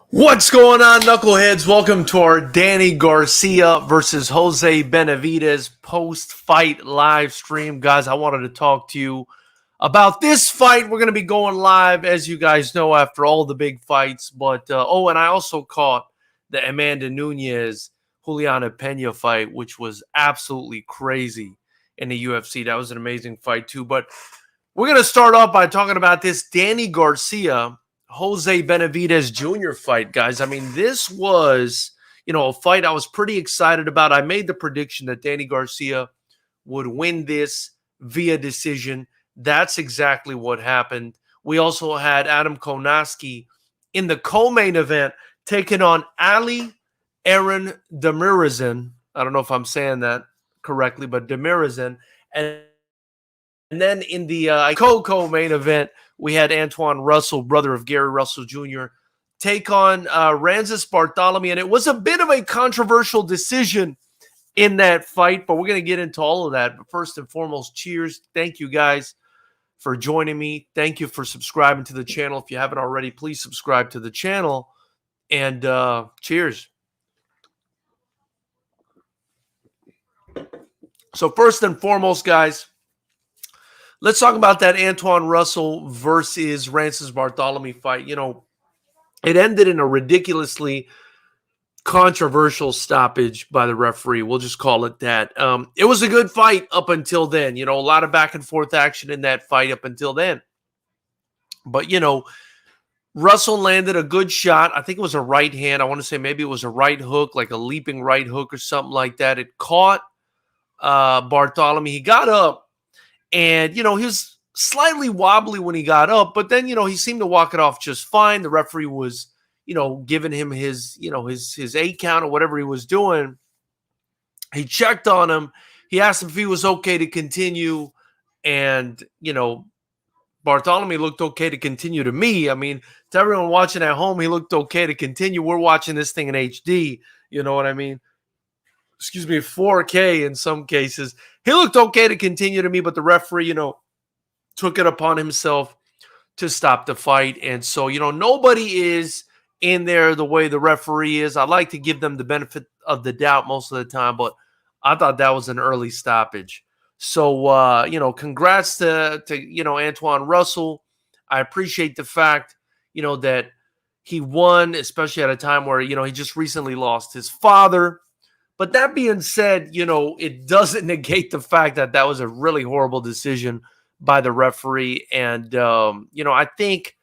What's going on, knuckleheads? Welcome to our Danny Garcia versus Jose Benavidez post-fight live stream. Guys, I wanted to talk to you about this fight. We're going to be going live, as you guys know, after all the big fights. But, and I also caught the Amanda Nunes Juliana Pena fight, which was absolutely crazy in the UFC. That was an amazing fight, too. But we're going to start off by talking about this Danny Garcia Jose Benavidez Jr. fight, guys. I mean, this was, a fight I was pretty excited about. I made the prediction that Danny Garcia would win this via decision. That's exactly what happened. We also had Adam Karnowski in the co-main event taking on Ali Aaron Damirizin. I don't know if I'm saying that correctly, but Damirizin. And then in the co-main event, we had Antoine Russell, brother of Gary Russell Jr., take on Bartholomew. And it was a bit of a controversial decision in that fight, but we're going to get into all of that. But first and foremost, cheers. Thank you guys for joining me. Thank you for subscribing to the channel. If you haven't already, please subscribe to the channel. And cheers. So first and foremost, guys, let's talk about that Antoine Russell versus Bartholomew fight. It ended in a ridiculously controversial stoppage by the referee. We'll just call it that. It was a good fight up until then. A lot of back and forth action in that fight up until then. But, Russell landed a good shot. I think it was a right hand. I want to say maybe it was a right hook, like a leaping right hook or something like that. It caught Bartholomew. He got up. And, he was slightly wobbly when he got up, but then, he seemed to walk it off just fine. The referee was, giving him his 8 count or whatever he was doing. He checked on him. He asked him if he was okay to continue. And, Bartholomew looked okay to continue to me. I mean, to everyone watching at home, he looked okay to continue. We're watching this thing in HD. You know what I mean? 4K in some cases. He looked okay to continue to me, but the referee, took it upon himself to stop the fight. And so, nobody is in there the way the referee is. I like to give them the benefit of the doubt most of the time, but I thought that was an early stoppage. So, congrats to Antoine Russell. I appreciate the fact, that he won, especially at a time where, he just recently lost his father. But that being said, it doesn't negate the fact that that was a really horrible decision by the referee. And, I think,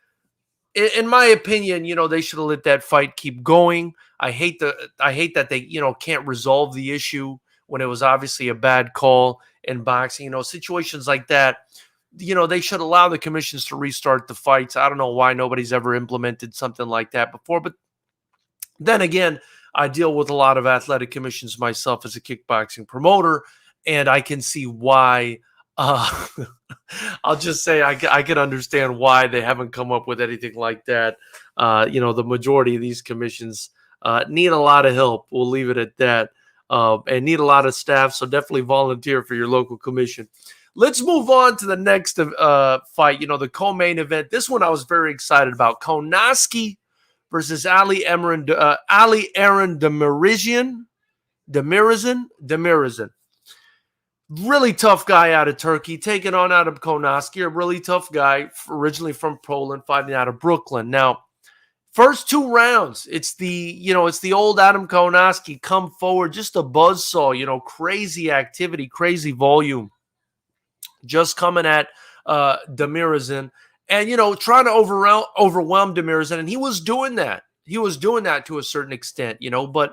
in my opinion, they should have let that fight keep going. I hate that they, can't resolve the issue when it was obviously a bad call in boxing. Situations like that, they should allow the commissions to restart the fights. I don't know why nobody's ever implemented something like that before. But then again, I deal with a lot of athletic commissions myself as a kickboxing promoter, and I can see why. I'll just say I can understand why they haven't come up with anything like that. The majority of these commissions need a lot of help. We'll leave it at that, and need a lot of staff. So definitely volunteer for your local commission. Let's move on to the next fight. The co-main event. This one I was very excited about. Karnowski versus Ali Aaron Damirizin. Really tough guy out of Turkey, taking on Adam Karnowski, a really tough guy, originally from Poland, fighting out of Brooklyn. Now, first 2 rounds, it's the old Adam Karnowski come forward, just a buzzsaw, crazy activity, crazy volume, just coming at Damirizin. And, trying to overwhelm Damirizin. And he was doing that. He was doing that to a certain extent, but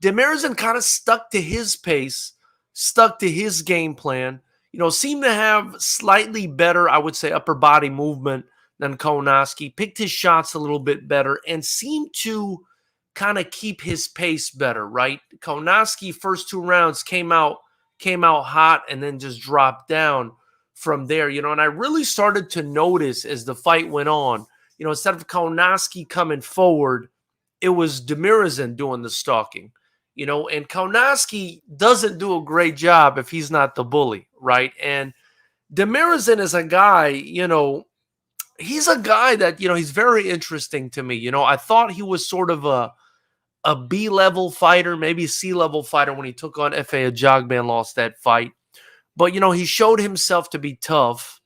Damirizin kind of stuck to his pace, stuck to his game plan, seemed to have slightly better, I would say, upper body movement than Karnowski, picked his shots a little bit better, and seemed to kind of keep his pace better, right? Karnowski, first 2 rounds came out hot and then just dropped down from there, and I really started to notice as the fight went on, instead of Karnowski coming forward, it was Damirizin doing the stalking, and Karnowski doesn't do a great job if he's not the bully, right? And Damirizin is a guy, he's a guy that, he's very interesting to me. I thought he was sort of a B-level fighter, maybe a C-level fighter when he took on F.A. Ajagba, lost that fight. But, he showed himself to be tough.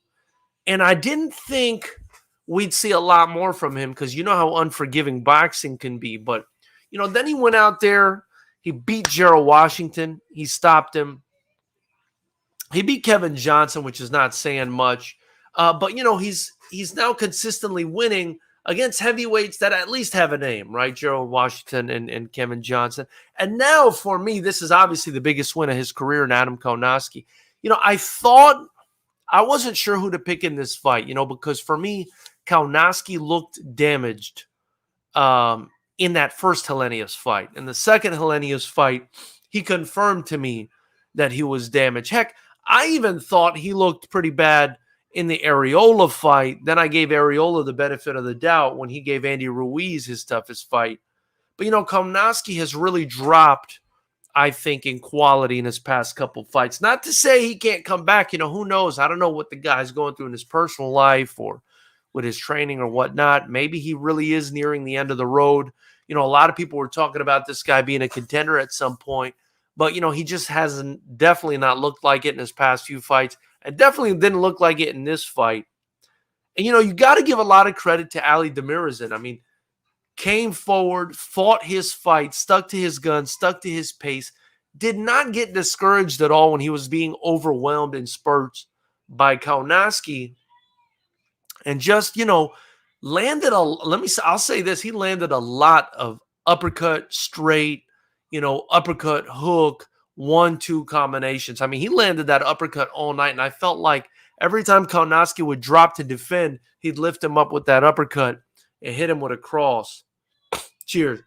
And I didn't think we'd see a lot more from him because you know how unforgiving boxing can be. But, then he went out there. He beat Gerald Washington. He stopped him. He beat Kevin Johnson, which is not saying much. But, he's now consistently winning against heavyweights that at least have a name, right? Gerald Washington and Kevin Johnson. And now, for me, this is obviously the biggest win of his career in Adam Karnowski. I wasn't sure who to pick in this fight, because for me, Karnowski looked damaged in that first Helenius fight. In the second Helenius fight, he confirmed to me that he was damaged. Heck, I even thought he looked pretty bad in the Areola fight. Then I gave Areola the benefit of the doubt when he gave Andy Ruiz his toughest fight. But, Karnowski has really dropped, I think, in quality in his past couple fights. Not to say he can't come back. Who knows? I don't know what the guy's going through in his personal life or with his training or whatnot. Maybe he really is nearing the end of the road. A lot of people were talking about this guy being a contender at some point. But, he just hasn't definitely not looked like it in his past few fights. And definitely didn't look like it in this fight. And, you got to give a lot of credit to Ali Damirizin. I mean, came forward, fought his fight, stuck to his gun, stuck to his pace, did not get discouraged at all when he was being overwhelmed in spurts by Karnowski. And just, landed I'll say this, he landed a lot of uppercut, straight, uppercut, hook, 1-2 combinations. I mean, he landed that uppercut all night, and I felt like every time Karnowski would drop to defend, he'd lift him up with that uppercut and hit him with a cross. Cheers.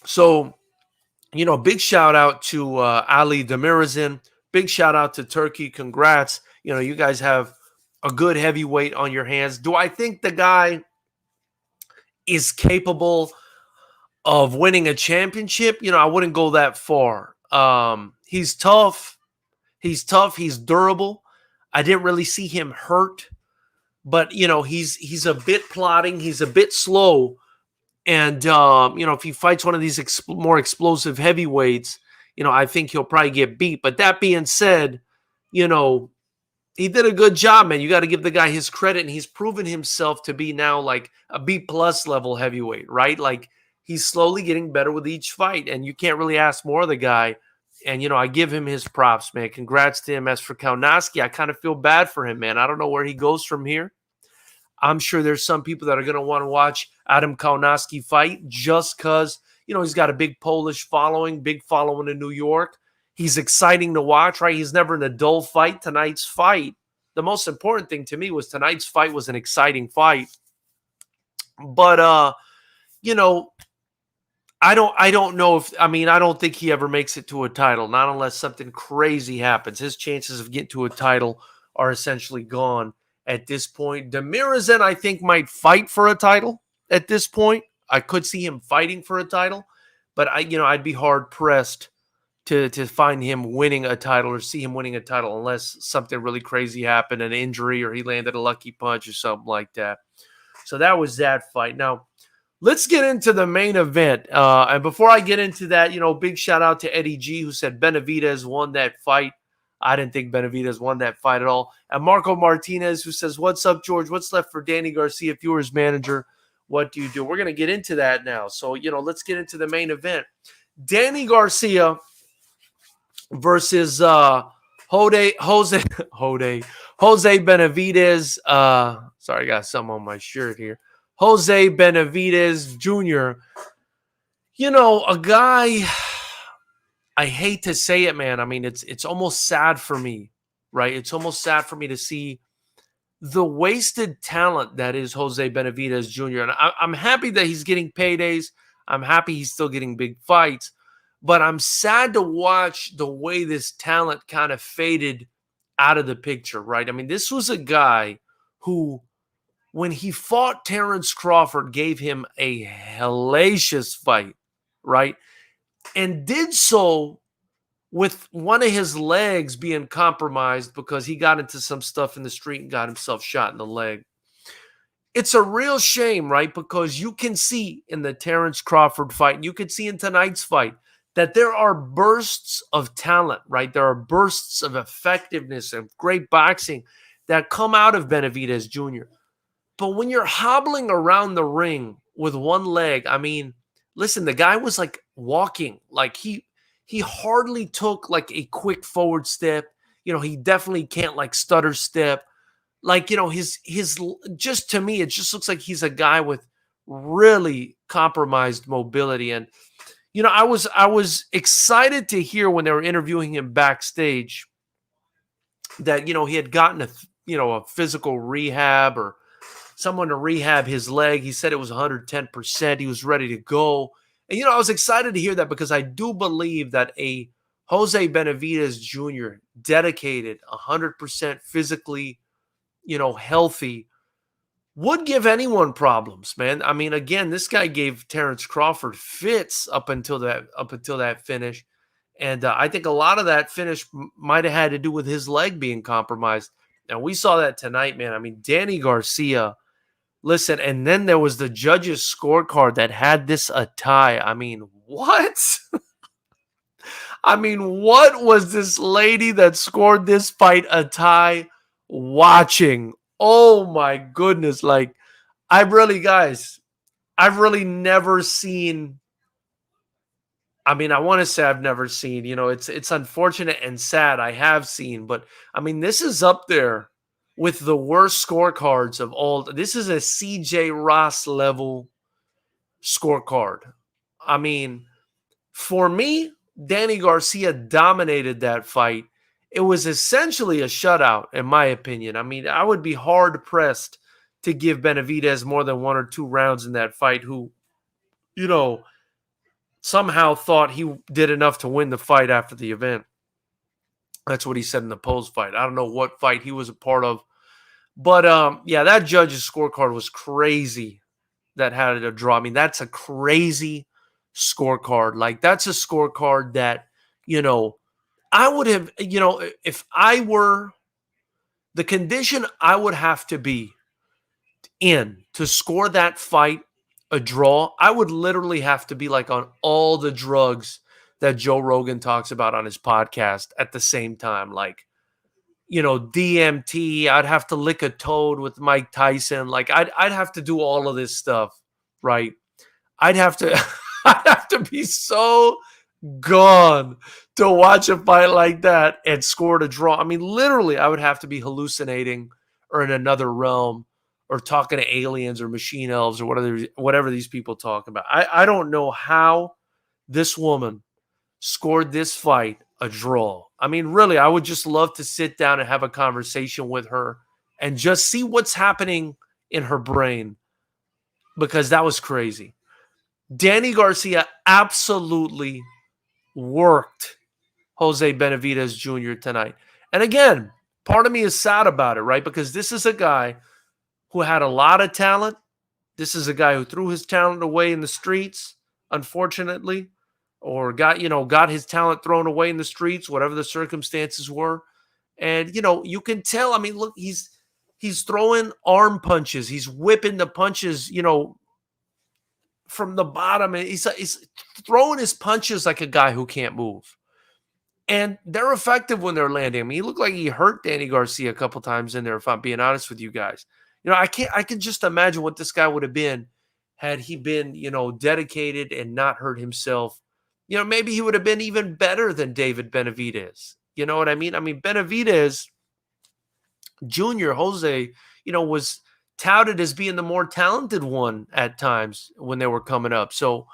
So, big shout out to Ali Damirizin. Big shout out to Turkey. Congrats. You guys have a good heavyweight on your hands. Do I think the guy is capable of winning a championship? I wouldn't go that far. He's tough. He's durable. I didn't really see him hurt. But, he's a bit plodding. He's a bit slow. And, if he fights one of these more explosive heavyweights, I think he'll probably get beat. But that being said, he did a good job, man. You got to give the guy his credit. And he's proven himself to be now like a B-plus level heavyweight, right? Like he's slowly getting better with each fight. And you can't really ask more of the guy. And, I give him his props, man. Congrats to him. As for Karnowski, I kind of feel bad for him, man. I don't know where he goes from here. I'm sure there's some people that are going to want to watch Adam Karnowski fight just because, he's got a big Polish following, big following in New York. He's exciting to watch, right? He's never in a dull fight. Tonight's fight, the most important thing to me was tonight's fight was an exciting fight. But, I don't know I don't think he ever makes it to a title, not unless something crazy happens. His chances of getting to a title are essentially gone at this point. Damirizin, I think, might fight for a title at this point. I could see him fighting for a title, but I'd be hard pressed to find him winning a title or see him winning a title unless something really crazy happened, an injury, or he landed a lucky punch or something like that. So that was that fight. Now, let's get into the main event. And before I get into that, big shout out to Eddie G, who said Benavidez won that fight. I didn't think Benavidez won that fight at all. And Marco Martinez, who says, what's up, George? What's left for Danny Garcia, viewers manager? What do you do? We're going to get into that now. So, let's get into the main event. Danny Garcia versus Jose Benavidez. Sorry, I got something on my shirt here. Jose Benavidez Jr. A guy, I hate to say it, man. I mean, it's almost sad for me, right? It's almost sad for me to see the wasted talent that is Jose Benavidez Jr. And I'm happy that he's getting paydays. I'm happy he's still getting big fights. But I'm sad to watch the way this talent kind of faded out of the picture, right? I mean, this was a guy who, when he fought Terrence Crawford, gave him a hellacious fight, right? And did so with one of his legs being compromised because he got into some stuff in the street and got himself shot in the leg. It's a real shame, right? Because you can see in the Terrence Crawford fight, and you can see in tonight's fight, that there are bursts of talent, right? There are bursts of effectiveness and great boxing that come out of Benavidez Jr. But when you're hobbling around the ring with one leg, I mean, listen, the guy was like walking, like he hardly took like a quick forward step. He definitely can't like stutter step. Like, his just to me, it just looks like he's a guy with really compromised mobility. And I was excited to hear when they were interviewing him backstage that he had gotten a physical rehab or someone to rehab his leg. He said it was 110%. He was ready to go. And I was excited to hear that because I do believe that a Jose Benavidez Jr. dedicated 100% physically, healthy would give anyone problems, man. I mean, again, this guy gave Terrence Crawford fits up until that finish, and I think a lot of that finish might have had to do with his leg being compromised. And we saw that tonight, man. I mean, Danny Garcia. Listen, and then there was the judges' scorecard that had this a tie. I mean, what? I mean, what was this lady that scored this fight a tie watching? Oh my goodness. Like, I've really never seen. I mean, I want to say I've never seen, it's unfortunate and sad. I have seen, but I mean, this is up there with the worst scorecards of all. This is a CJ Ross level scorecard. I mean, for me, Danny Garcia dominated that fight. It was essentially a shutout, in my opinion. I mean, I would be hard pressed to give Benavidez more than 1 or 2 rounds in that fight who, somehow thought he did enough to win the fight after the event. That's what he said in the post fight. I don't know what fight he was a part of. But, yeah, that judge's scorecard was crazy that had it a draw. I mean, that's a crazy scorecard. Like, that's a scorecard that, I would have, if I were the condition I would have to be in to score that fight a draw, I would literally have to be like on all the drugs that Joe Rogan talks about on his podcast at the same time. Like, DMT, I'd have to lick a toad with Mike Tyson. Like, I'd have to do all of this stuff, right? I'd have to I'd have to be so gone to watch a fight like that and score a draw. I mean, literally, I would have to be hallucinating or in another realm or talking to aliens or machine elves or whatever these people talk about. I don't know how this woman scored this fight a draw. I mean, really, I would just love to sit down and have a conversation with her and just see what's happening in her brain, because that was crazy. Danny Garcia absolutely worked Jose Benavidez Jr. tonight. And again, part of me is sad about it, right? Because this is a guy who had a lot of talent. This is a guy who threw his talent away in the streets, unfortunately, or got his talent thrown away in the streets, whatever the circumstances were. And, you can tell, I mean, look, he's throwing arm punches. He's whipping the punches, from the bottom. And he's throwing his punches like a guy who can't move. And they're effective when they're landing. I mean, he looked like he hurt Danny Garcia a couple times in there, if I'm being honest with you guys. I can just imagine what this guy would have been had he been, dedicated and not hurt himself. Maybe he would have been even better than David Benavidez. You know what I mean? I mean, Benavidez Jr., Jose, was touted as being the more talented one at times when they were coming up. So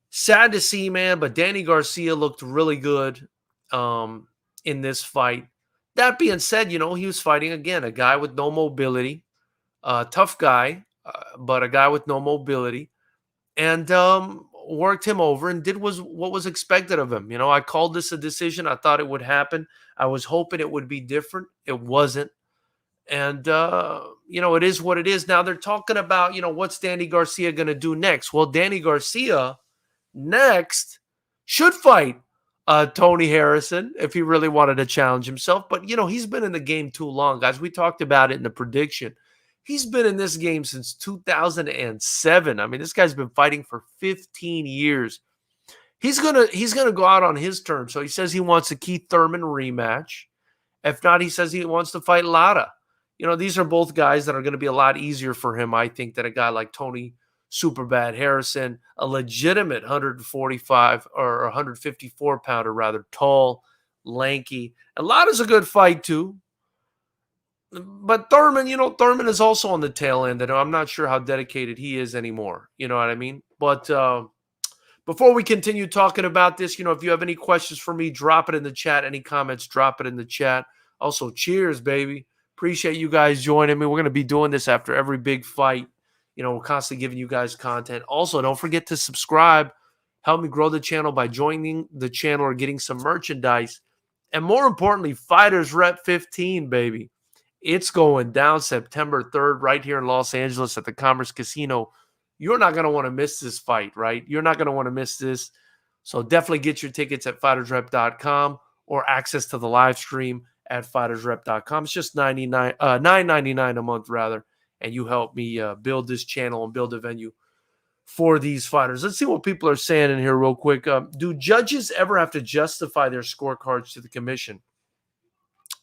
sad to see, man, but Danny Garcia looked really good in this fight. That being said, he was fighting, again, a guy with no mobility, tough guy, but a guy with no mobility, and worked him over and did what was expected of him. I called this a decision. I thought it would happen. I was hoping it would be different. It wasn't. And, it is what it is. Now they're talking about, what's Danny Garcia going to do next? Well, Danny Garcia next should fight Tony Harrison, if he really wanted to challenge himself. But, he's been in the game too long, guys. We talked about it in the prediction. He's been in this game since 2007. I mean, this guy's been fighting for 15 years. He's gonna go out on his terms. So he says he wants a Keith Thurman rematch. If not, he says he wants to fight Lara. These are both guys that are going to be a lot easier for him, I think, than a guy like Tony Superbad Harrison, a legitimate 145 or 154 pounder, rather tall, lanky. And Lara's a good fight too. But Thurman, Thurman is also on the tail end, and I'm not sure how dedicated he is anymore. You know what I mean? But before we continue talking about this, if you have any questions for me, drop it in the chat. Any comments, drop it in the chat. Also, cheers, baby. Appreciate you guys joining me. We're going to be doing this after every big fight. We're constantly giving you guys content. Also, don't forget to subscribe. Help me grow the channel by joining the channel or getting some merchandise. And more importantly, Fighters Rep 15, baby. It's going down September 3rd right here in Los Angeles at the Commerce Casino. You're not going to want to miss this fight, right? You're not going to want to miss this. So definitely get your tickets at FightersRep.com or access to the live stream at FightersRep.com. It's just $9.99 a month, rather. And you help me build this channel and build a venue for these fighters. Let's see what people are saying in here real quick. Do judges ever have to justify their scorecards to the commission?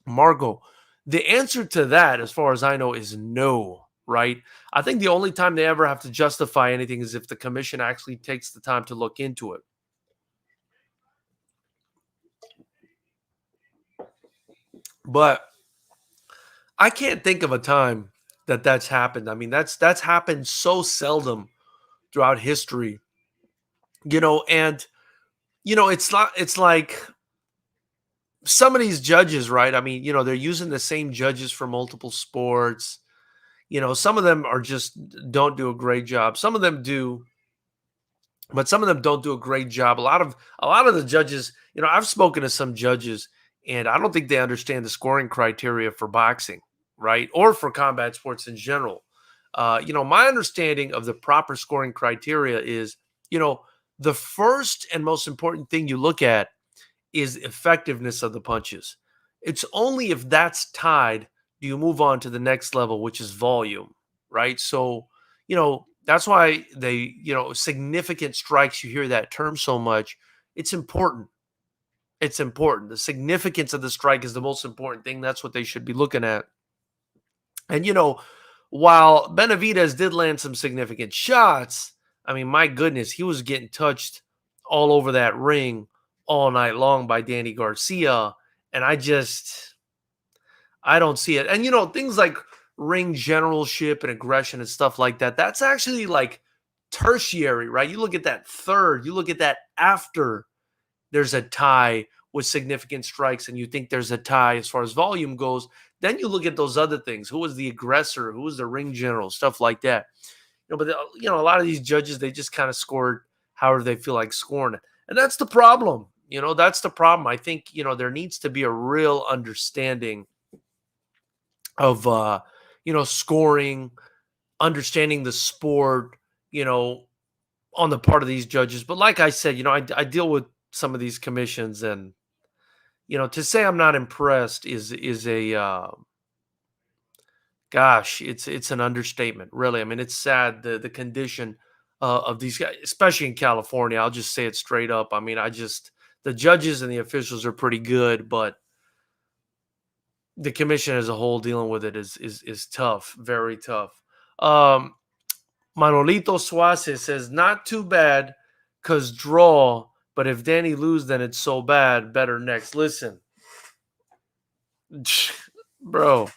Margot, the answer to that, as far as I know, is no, right? I think the only time they ever have to justify anything is if the commission actually takes the time to look into it. But I can't think of a time that's happened. I mean, that's happened so seldom throughout history, and it's like some of these judges, right? I mean, they're using the same judges for multiple sports. Some of them are just don't do a great job. Some of them do, but some of them don't do a great job. A lot of the judges, I've spoken to some judges, and I don't think they understand the scoring criteria for boxing, right? Or for combat sports in general. My understanding of the proper scoring criteria is, the first and most important thing you look at is effectiveness of the punches. It's only if that's tied do you move on to the next level, which is volume, right? So, that's why they, significant strikes, you hear that term so much. It's important. It's important. The significance of the strike is the most important thing. That's what they should be looking at. And, while Benavidez did land some significant shots, I mean, my goodness, he was getting touched all over that ring all night long by Danny Garcia. And I don't see it. And, things like ring generalship and aggression and stuff like that, that's actually like tertiary, right? You look at that third, you look at that after there's a tie with significant strikes and you think there's a tie as far as volume goes. Then you look at those other things. Who was the aggressor? Who was the ring general? Stuff like that. But a lot of these judges, they just kind of scored however they feel like scoring it. And that's the problem. That's the problem. I think, there needs to be a real understanding of, scoring, understanding the sport, on the part of these judges. But like I said, I deal with some of these commissions, and, to say I'm not impressed is a, gosh, it's an understatement, really. I mean, it's sad, the condition of these guys, especially in California. I'll just say it straight up. I mean, the judges and the officials are pretty good, but the commission as a whole dealing with it is tough, very tough. Manolito Suase says, not too bad because draw, but if Danny lose, then it's so bad. Better next. Listen, bro,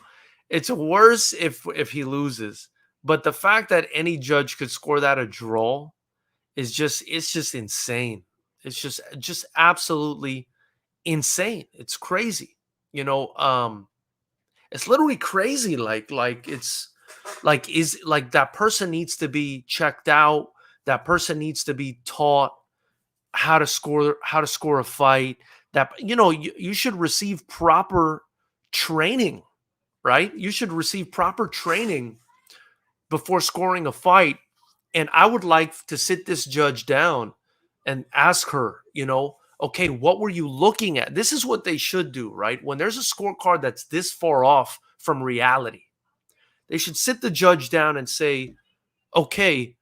it's worse if he loses. But the fact that any judge could score that a draw it's just insane. It's just absolutely insane. It's crazy. It's literally crazy. Like that person needs to be checked out. That person needs to be taught how to score a fight. That you should receive proper training, right? You should receive proper training before scoring a fight. And I would like to sit this judge down and ask her, okay, what were you looking at? This is what they should do, right? When there's a scorecard that's this far off from reality, they should sit the judge down and say, okay,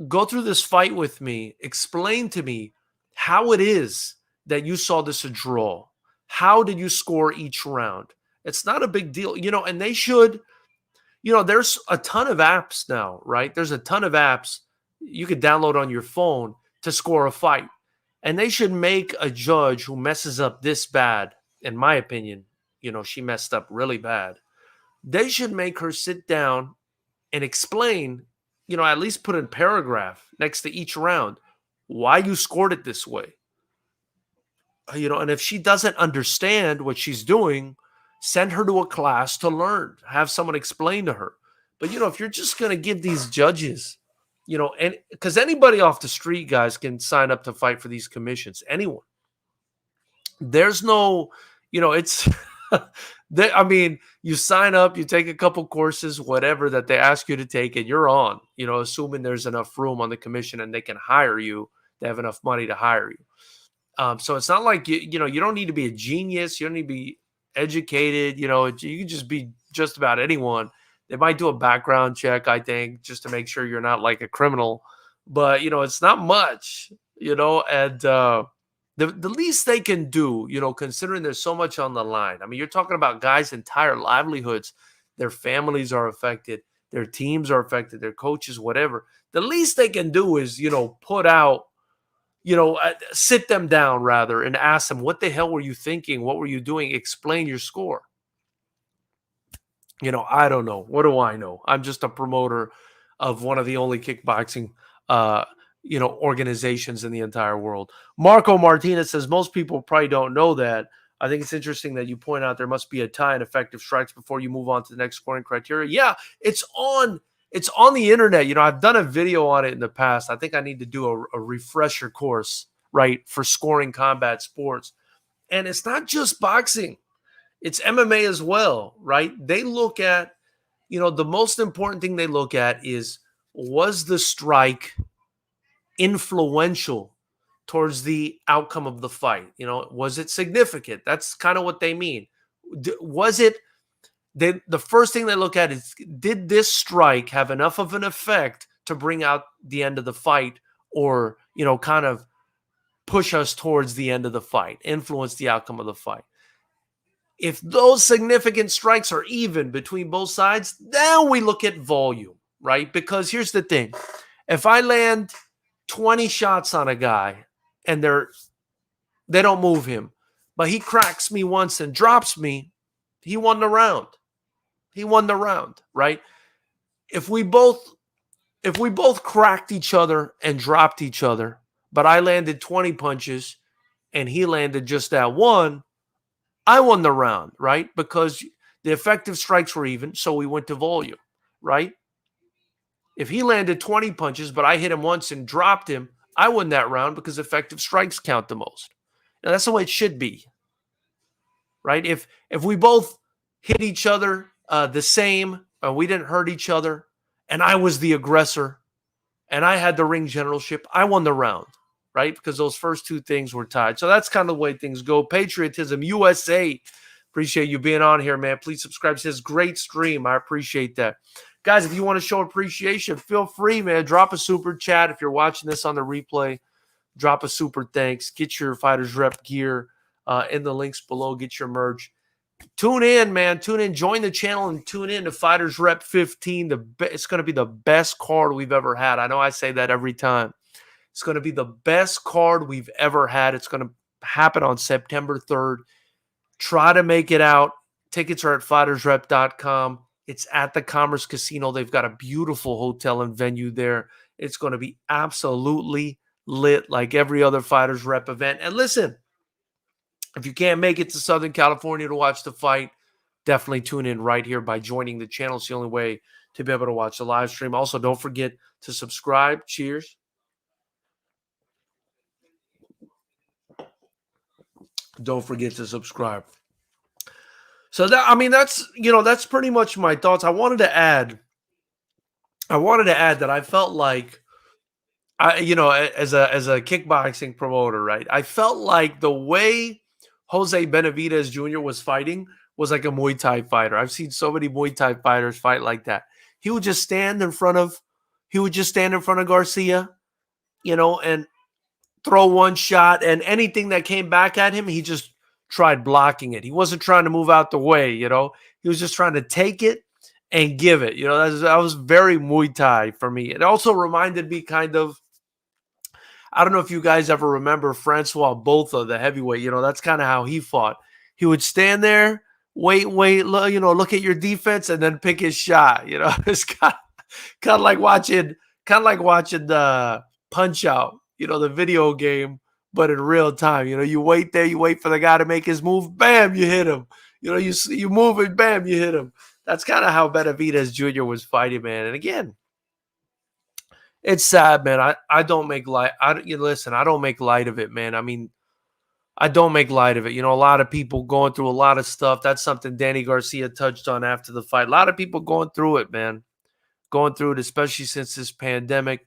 go through this fight with me. Explain to me how it is that you saw this a draw. How did you score each round? It's not a big deal, and they should, there's a ton of apps now, right? There's a ton of apps you could download on your phone to score a fight. And they should make a judge who messes up this bad, in my opinion, she messed up really bad. They should make her sit down and explain, at least put in paragraph next to each round why you scored it this way. And if she doesn't understand what she's doing, send her to a class to learn, have someone explain to her. But, if you're just going to give these judges, and because anybody off the street, guys, can sign up to fight for these commissions, anyone. There's no, it's, you sign up, you take a couple courses, whatever that they ask you to take, and you're on, assuming there's enough room on the commission and they can hire you, they have enough money to hire you. So it's not like, you don't need to be a genius. You don't need to be educated. You can just be just about anyone. They might do a background check, I think, just to make sure you're not like a criminal. But, it's not much, and the least they can do, considering there's so much on the line. I mean, you're talking about guys' entire livelihoods. Their families are affected. Their teams are affected. Their coaches, whatever. The least they can do is, put out, sit them down rather and ask them, what the hell were you thinking? What were you doing? Explain your score. I don't know. What do I know? I'm just a promoter of one of the only kickboxing, organizations in the entire world. Marco Martinez says most people probably don't know that. I think it's interesting that you point out there must be a tie in effective strikes before you move on to the next scoring criteria. Yeah, it's on the internet. I've done a video on it in the past. I think I need to do a refresher course, right, for scoring combat sports. And it's not just boxing. It's MMA as well, right? They look at, the most important thing they look at is, was the strike influential towards the outcome of the fight? Was it significant? That's kind of what they mean. Was it? The first thing they look at is, did this strike have enough of an effect to bring out the end of the fight, or, kind of push us towards the end of the fight, influence the outcome of the fight? If those significant strikes are even between both sides, then we look at volume, right? Because here's the thing. If I land 20 shots on a guy and they don't move him, but he cracks me once and drops me, he won the round. He won the round, right? If we both cracked each other and dropped each other, but I landed 20 punches and he landed just that one, I won the round, right? Because the effective strikes were even, so we went to volume, right? If he landed 20 punches, but I hit him once and dropped him, I won that round because effective strikes count the most. Now, that's the way it should be, right? If we both hit each other the same, we didn't hurt each other, and I was the aggressor, and I had the ring generalship, I won the round, right? Because those first two things were tied. So that's kind of the way things go. Patriotism USA. Appreciate you being on here, man. Please subscribe. It says great stream. I appreciate that. Guys, if you want to show appreciation, feel free, man. Drop a super chat. If you're watching this on the replay, drop a super thanks. Get your Fighters Rep gear in the links below. Get your merch. Tune in, man. Tune in. Join the channel and tune in to Fighters Rep 15. It's going to be the best card we've ever had. I know I say that every time. It's going to be the best card we've ever had. It's going to happen on September 3rd. Try to make it out. Tickets are at FightersRep.com. It's at the Commerce Casino. They've got a beautiful hotel and venue there. It's going to be absolutely lit like every other Fighters Rep event. And listen, if you can't make it to Southern California to watch the fight, definitely tune in right here by joining the channel. It's the only way to be able to watch the live stream. Also, don't forget to subscribe. Cheers. Don't forget to subscribe. So that's pretty much my thoughts. I wanted to add that I felt like as a kickboxing promoter, right? I felt like the way Jose Benavidez Jr. was fighting was like a Muay Thai fighter. I've seen so many Muay Thai fighters fight like that. He would just stand in front of Garcia, and throw one shot, and anything that came back at him, he just tried blocking it. He wasn't trying to move out the way, He was just trying to take it and give it. That was very Muay Thai for me. It also reminded me kind of, I don't know if you guys ever remember Francois Botha, the heavyweight. That's kind of how he fought. He would stand there, wait, look at your defense, and then pick his shot. It's kind of like watching, the Punch Out, the video game, but in real time. You wait there, you wait for the guy to make his move, bam, you hit him. You move it, bam, you hit him. That's kind of how Benavidez Jr. was fighting, man. And again, it's sad, man. I don't make light. Listen, I don't make light of it, man. I mean, I don't make light of it. A lot of people going through a lot of stuff. That's something Danny Garcia touched on after the fight. A lot of people going through it, man. Going through it, especially since this pandemic.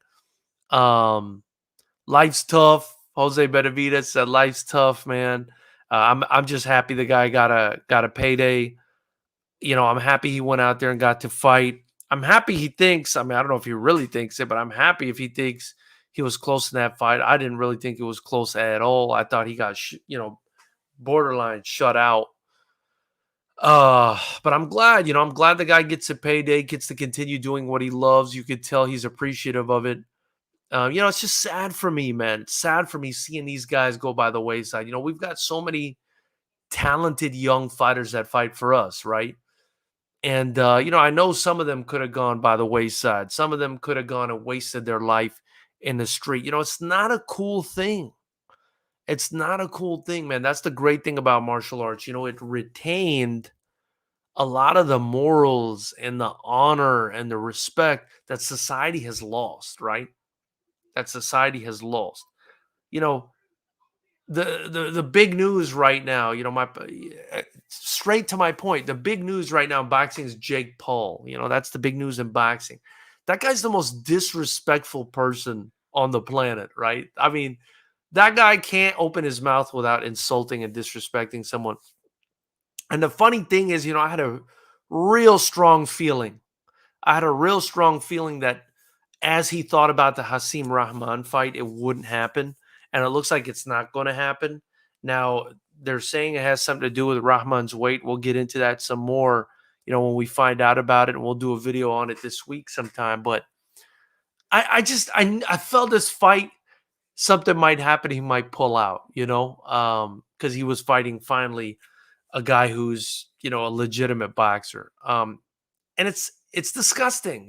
Life's tough. Jose Benavidez said life's tough, man. I'm just happy the guy got a payday. I'm happy he went out there and got to fight. I'm happy he thinks, I don't know if he really thinks it, but I'm happy if he thinks he was close in that fight. I didn't really think it was close at all. I thought he got, borderline shut out. But I'm glad, the guy gets a payday, gets to continue doing what he loves. You could tell he's appreciative of it. It's just sad for me, man. It's sad for me seeing these guys go by the wayside. We've got so many talented young fighters that fight for us, right? And, I know some of them could have gone by the wayside. Some of them could have gone and wasted their life in the street. It's not a cool thing. It's not a cool thing, man. That's the great thing about martial arts. It retained a lot of the morals and the honor and the respect that society has lost, right? That society has lost. The big news right now, straight to my point, the big news right now in boxing is Jake Paul. That's the big news in boxing. That guy's the most disrespectful person on the planet, right? I mean, that guy can't open his mouth without insulting and disrespecting someone. And the funny thing is, I had a real strong feeling. That as he thought about the Hasim Rahman fight, it wouldn't happen. And it looks like it's not going to happen. Now, they're saying it has something to do with Rahman's weight. We'll get into that some more, when we find out about it. And we'll do a video on it this week sometime. But I felt this fight, something might happen. He might pull out, because he was fighting finally a guy who's, a legitimate boxer. And it's disgusting.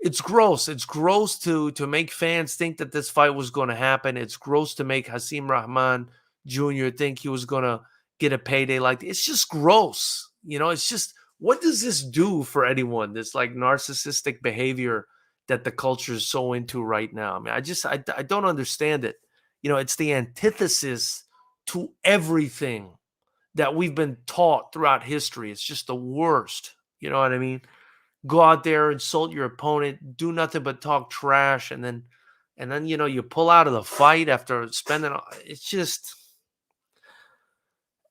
It's gross. It's gross to make fans think that this fight was going to happen. It's gross to make Hasim Rahman Jr. think he was going to get a payday like this. It's just gross. It's just, what does this do for anyone? This like narcissistic behavior that the culture is so into right now. I don't understand it. It's the antithesis to everything that we've been taught throughout history. It's just the worst. You know what I mean? Go out there, insult your opponent, do nothing but talk trash, and then you pull out of the fight after spending. It's just.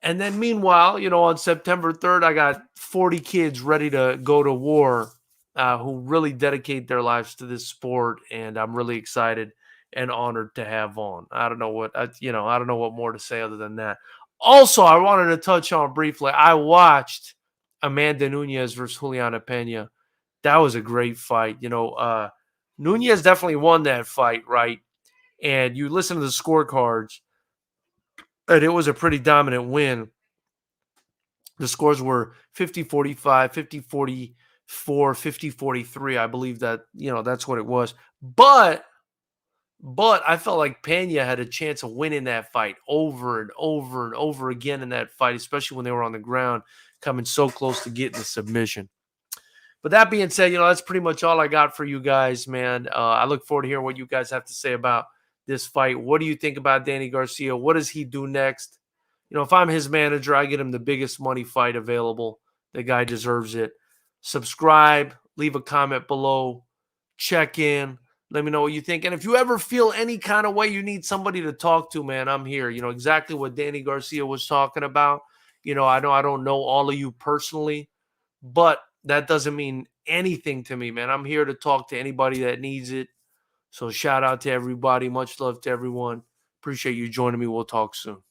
And then meanwhile, on September 3rd, I got 40 kids ready to go to war, who really dedicate their lives to this sport, and I'm really excited and honored to have on. I don't know what more to say other than that. Also, I wanted to touch on briefly. I watched Amanda Nunes versus Juliana Pena. That was a great fight. Nunes definitely won that fight, right? And you listen to the scorecards, and it was a pretty dominant win. The scores were 50-45, 50-44, 50-43. I believe that, that's what it was. But I felt like Pena had a chance of winning that fight over and over and over again in that fight, especially when they were on the ground, coming so close to getting the submission. But that being said, that's pretty much all I got for you guys, man. I look forward to hearing what you guys have to say about this fight. What do you think about Danny Garcia? What does he do next? If I'm his manager, I get him the biggest money fight available. The guy deserves it. Subscribe, leave a comment below, check in, Let me know what you think. And if you ever feel any kind of way you need somebody to talk to, man, I'm here. You know, exactly what Danny Garcia was talking about. You know I don't know all of you personally, but that doesn't mean anything to me, man. I'm here to talk to anybody that needs it. So shout out to everybody. Much love to everyone. Appreciate you joining me. We'll talk soon.